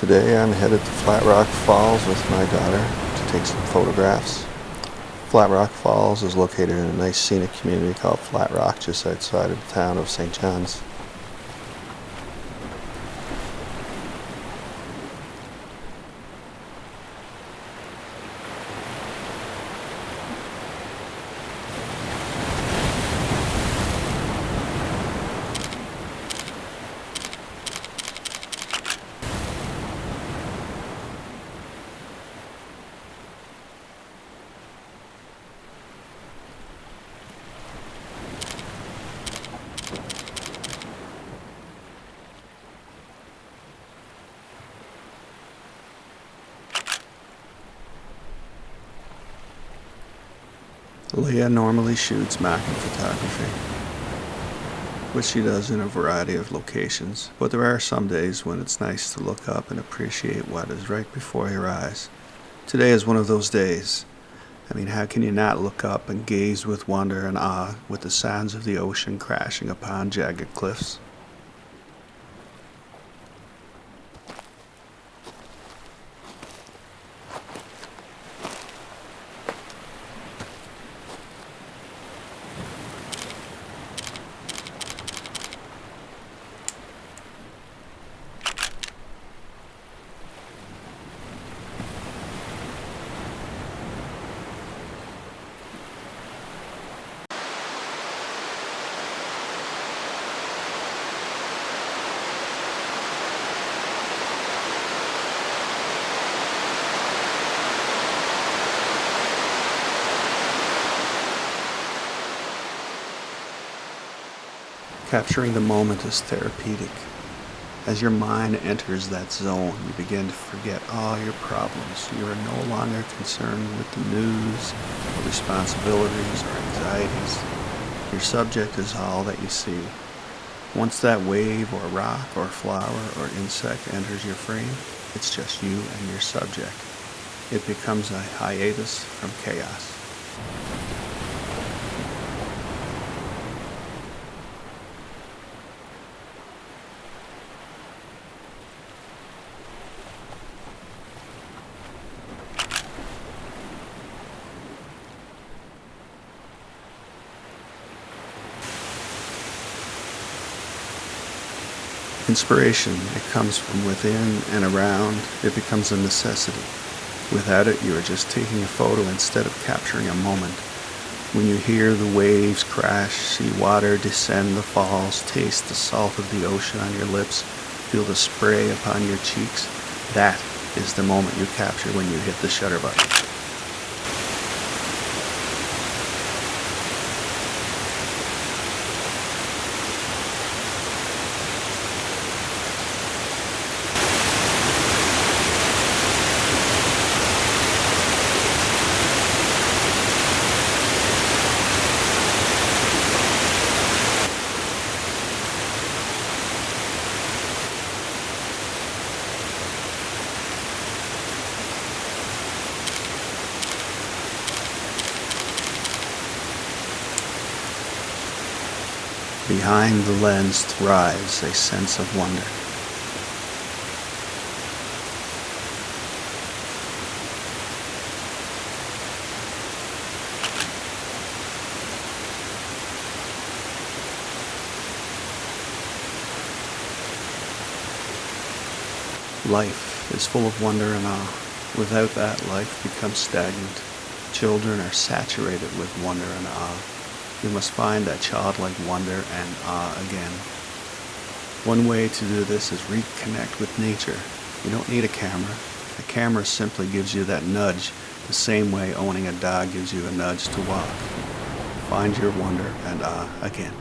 Today I'm headed to Flatrock Falls with my daughter to take some photographs. Flatrock Falls is located in a nice scenic community called Flatrock just outside of the town of St. John's. Leah normally shoots macro photography, which she does in a variety of locations, but there are some days when it's nice to look up and appreciate what is right before your eyes. Today is one of those days. I mean, how can you not look up and gaze with wonder and awe with the sounds of the ocean crashing upon jagged cliffs? Capturing the moment is therapeutic. As your mind enters that zone, you begin to forget all your problems. You are no longer concerned with the news, or responsibilities, or anxieties. Your subject is all that you see. Once that wave, or rock, or flower, or insect enters your frame, it's just you and your subject. It becomes a hiatus from chaos. Inspiration, it comes from within and around. It becomes a necessity. Without it, you are just taking a photo instead of capturing a moment. When you hear the waves crash, see water descend the falls, taste the salt of the ocean on your lips, feel the spray upon your cheeks, that is the moment you capture when you hit the shutter button. Behind the lens thrives a sense of wonder. Life is full of wonder and awe. Without that, life becomes stagnant. Children are saturated with wonder and awe. You must find that childlike wonder and awe again. One way to do this is reconnect with nature. You don't need a camera. A camera simply gives you that nudge, the same way owning a dog gives you a nudge to walk. Find your wonder and awe again.